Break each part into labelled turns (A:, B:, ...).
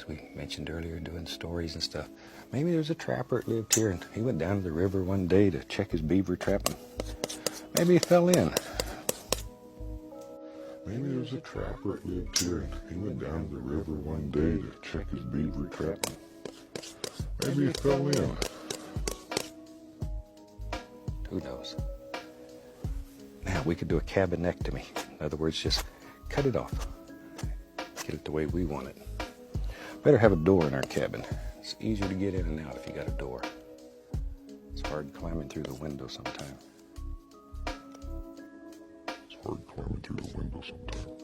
A: we mentioned earlier, doing stories and stuff. Maybe there's a trapper that lived here and he went down to the river one day to check his beaver trapping. Maybe he fell in.
B: Maybe there's a trapper that lived here and he went down to the river one day to check his beaver trapping. Maybe he fell in.
A: Who knows? Now we could do a cabinectomy. In other words, just cut it off. Get it the way we want it. Better have a door in our cabin. It's easier to get in and out if you got a door. It's hard climbing through the window sometimes.
B: It's hard climbing through the window sometimes.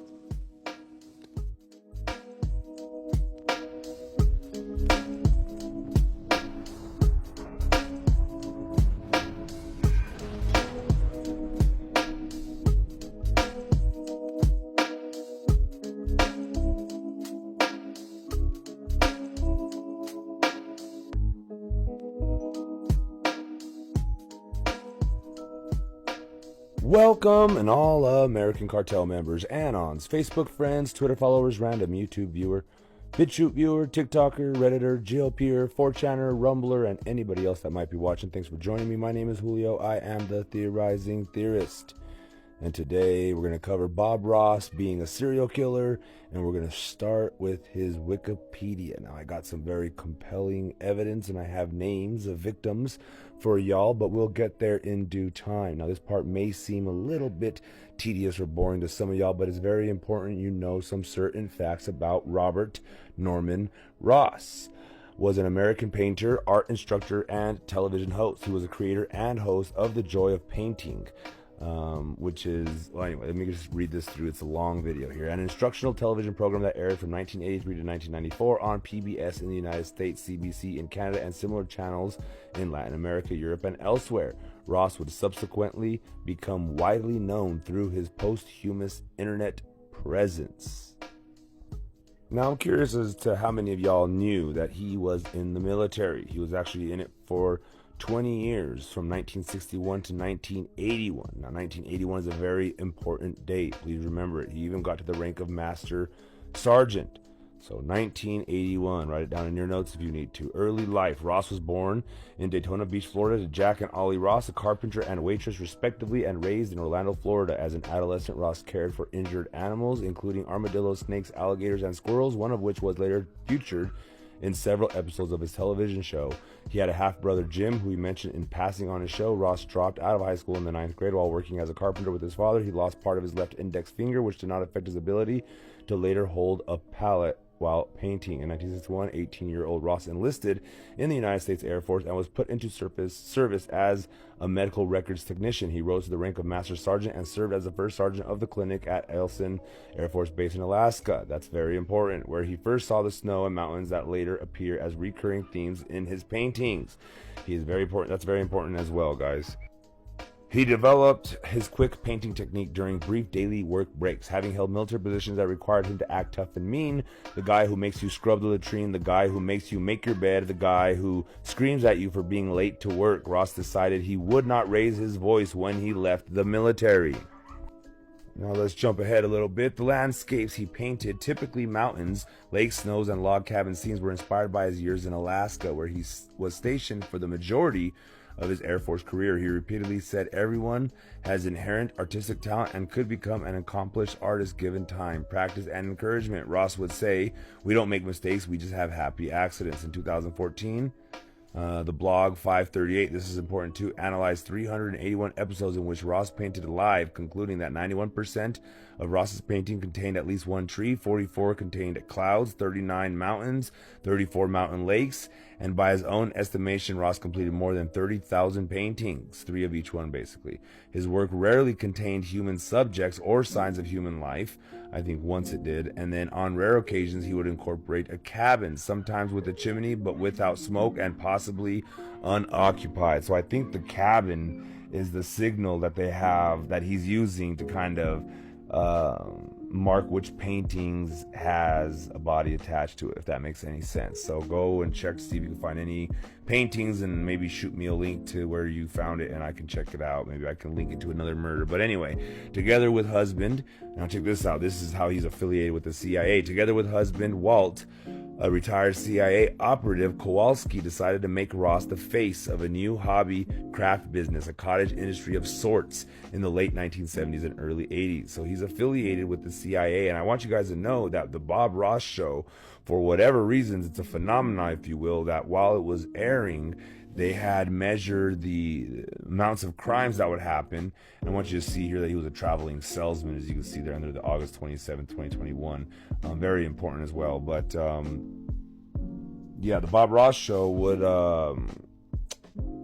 C: Welcome, and all American Cartel members, Anons, Facebook friends, Twitter followers, random YouTube viewer, BitChute viewer, TikToker, Redditor, GLPer, 4chaner, Rumbler, and anybody else that might be watching. Thanks for joining me. My name is Julio. I am the Theorizing Theorist. And today we're going to cover Bob Ross being a serial killer, and we're going to start with his Wikipedia. Now, I got some very compelling evidence, and I have names of victims for y'all, but we'll get there in due time. Now, this part may seem a little bit tedious or boring to some of y'all, but it's very important you know some certain facts about Robert Norman Ross. Was an American painter, art instructor, and television host. He was a creator and host of The Joy of Painting, which is, well, anyway, let me just read this through. It's a long video here. An instructional television program that aired from 1983 to 1994 on PBS in the United States, CBC in Canada, and similar channels in Latin America, Europe, and elsewhere. Ross would subsequently become widely known through his posthumous internet presence. Now, I'm curious as to how many of y'all knew that he was in the military. He was actually in it for 20 years, from 1961 to 1981. Now, 1981 is a very important date. Please remember it. He even got to the rank of Master Sergeant. So 1981, write it down in your notes if you need to. Early life. Ross was born in Daytona Beach, Florida to Jack and Ollie Ross, a carpenter and waitress respectively, and raised in Orlando, Florida. As an adolescent, Ross cared for injured animals, including armadillos, snakes, alligators, and squirrels, one of which was later featured in several episodes of his television show. He had a half-brother, Jim, who he mentioned in passing on his show. Ross dropped out of high school in the 9th grade while working as a carpenter with his father. He lost part of his left index finger, which did not affect his ability to later hold a palette while painting. In 1961, 18-year-old Ross enlisted in the United States Air Force and was put into service as a medical records technician. He rose to the rank of Master Sergeant and served as the first sergeant of the clinic at Eielson Air Force Base in Alaska. That's very important, where he first saw the snow and mountains that later appear as recurring themes in his paintings. He is very important. That's very important as well, guys. He developed his quick painting technique during brief daily work breaks, having held military positions that required him to act tough and mean. The guy who makes you scrub the latrine, the guy who makes you make your bed, the guy who screams at you for being late to work. Ross decided he would not raise his voice when he left the military. Now let's jump ahead a little bit. The landscapes he painted, typically mountains, lakes, snows, and log cabin scenes, were inspired by his years in Alaska, where he was stationed for the majority of his Air Force career. He repeatedly said everyone has inherent artistic talent and could become an accomplished artist given time, practice, and encouragement. Ross would say, "We don't make mistakes, we just have happy accidents." In 2014, the blog 538, this is important too, analyzed 381 episodes in which Ross painted live, concluding that 91% of Ross's painting contained at least one tree, 44 contained clouds, 39 mountains, 34 mountain lakes, and by his own estimation, Ross completed more than 30,000 paintings, 3 of each one basically. His work rarely contained human subjects or signs of human life. I think once it did, and then on rare occasions he would incorporate a cabin, sometimes with a chimney but without smoke and possibly unoccupied. So I think the cabin is the signal that they have, that he's using to kind of mark which paintings has a body attached to it, if that makes any sense. So go and check to see if you can find any paintings and maybe shoot me a link to where you found it and I can check it out. Maybe I can link it to another murder. But anyway, together with husband, now check this out, this is how he's affiliated with the CIA. Together with husband Walt, a retired CIA operative, Kowalski decided to make Ross the face of a new hobby craft business, a cottage industry of sorts, in the late 1970s and early 80s. So he's affiliated with the CIA, and I want you guys to know that the Bob Ross show, for whatever reasons, it's a phenomenon, if you will, that while it was airing, they had measured the amounts of crimes that would happen. And I want you to see here that he was a traveling salesman, as you can see there under the August 27, 2021. Very important as well. But yeah, the Bob Ross show would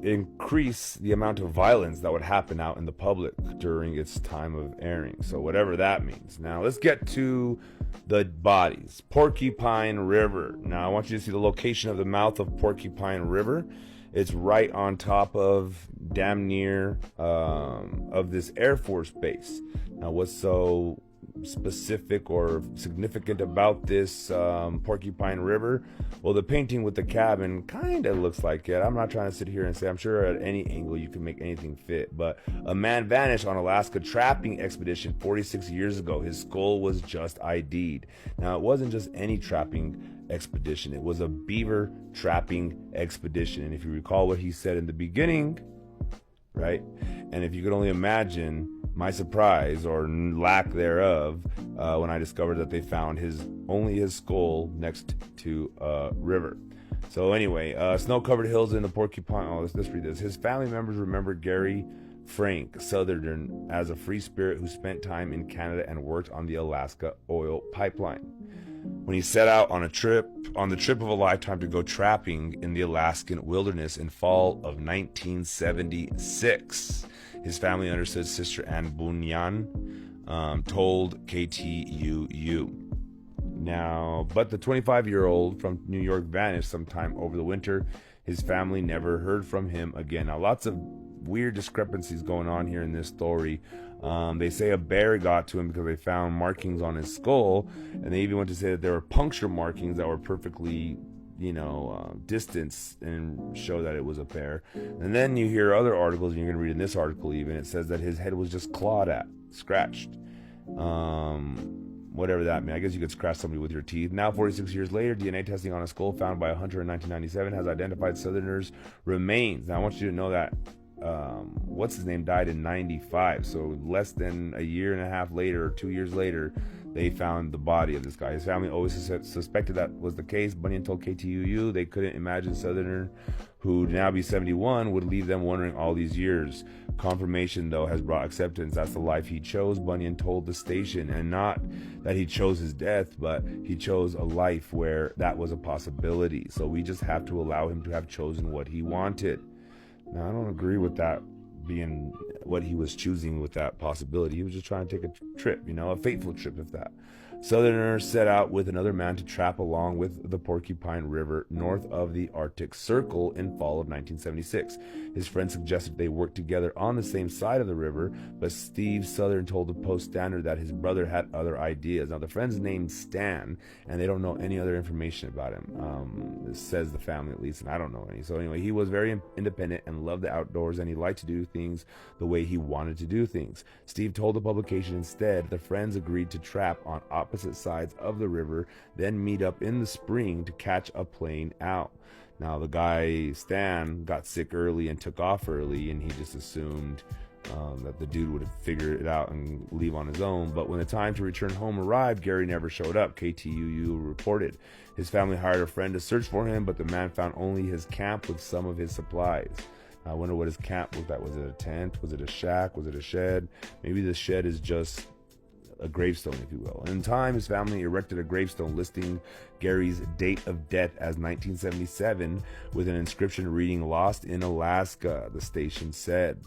C: increase the amount of violence that would happen out in the public during its time of airing. So whatever that means. Now let's get to the bodies. Porcupine River. Now I want you to see the location of the mouth of Porcupine River. It's right on top of damn near of this Air Force base. Now, what's so specific or significant about this Porcupine River? Well, the painting with the cabin kind of looks like it. I'm not trying to sit here and say, I'm sure at any angle you can make anything fit, but a man vanished on Alaska trapping expedition 46 years ago. His skull was just ID'd. Now, it wasn't just any trapping expedition. It was a beaver trapping expedition. And if you recall what he said in the beginning, right? And if you could only imagine my surprise or lack thereof when I discovered that they found only his skull next to a river. So anyway, snow-covered hills in the Porcupine. Oh, let's read this. His family members remember Gary Frank Southern as a free spirit who spent time in Canada and worked on the Alaska oil pipeline. When he set out on the trip of a lifetime to go trapping in the Alaskan wilderness in fall of 1976, his family understood Sister Ann Bunyan told KTUU. Now, but the 25-year-old from New York vanished sometime over the winter. His family never heard from him again. Now, lots of weird discrepancies going on here in this story. They say a bear got to him because they found markings on his skull, and they even went to say that there were puncture markings that were perfectly, distanced and show that it was a bear. And then you hear other articles, and you're going to read in this article even, it says that his head was just clawed at, scratched. Whatever that means. I guess you could scratch somebody with your teeth. Now, 46 years later, DNA testing on a skull found by a hunter in 1997 has identified Southerner's remains. Now, I want you to know that what's his name died in 95, so less than a year and a half later or 2 years later they found the body of this guy. His family always suspected that was the case. Bunyan told KTUU they couldn't imagine Southerner, who'd now be 71, would leave them wondering all these years. Confirmation, though, has brought acceptance. That's the life he chose, Bunyan told the station, and not that he chose his death, but he chose a life where that was a possibility. So we just have to allow him to have chosen what he wanted. Now, I don't agree with that being what he was choosing with that possibility. He was just trying to take a trip, a fateful trip, if that. Southerner set out with another man to trap along with the Porcupine River north of the Arctic Circle in fall of 1976. His friend suggested they work together on the same side of the river, but Steve Southern told the Post-Standard that his brother had other ideas. Now, the friend's named Stan, and they don't know any other information about him. It says the family, at least, and I don't know any. So anyway, he was very independent and loved the outdoors, and he liked to do things the way he wanted to do things. Steve told the publication instead the friends agreed to trap on opposite sides of the river, then meet up in the spring to catch a plane out. Now, the guy, Stan, got sick early and took off early, and he just assumed that the dude would have figured it out and leave on his own. But when the time to return home arrived, Gary never showed up, KTUU reported. His family hired a friend to search for him, but the man found only his camp with some of his supplies. I wonder what his camp was. Was it a tent? Was it a shack? Was it a shed? Maybe the shed is just a gravestone, if you will. In time, his family erected a gravestone listing Gary's date of death as 1977 with an inscription reading "Lost in Alaska," the station said.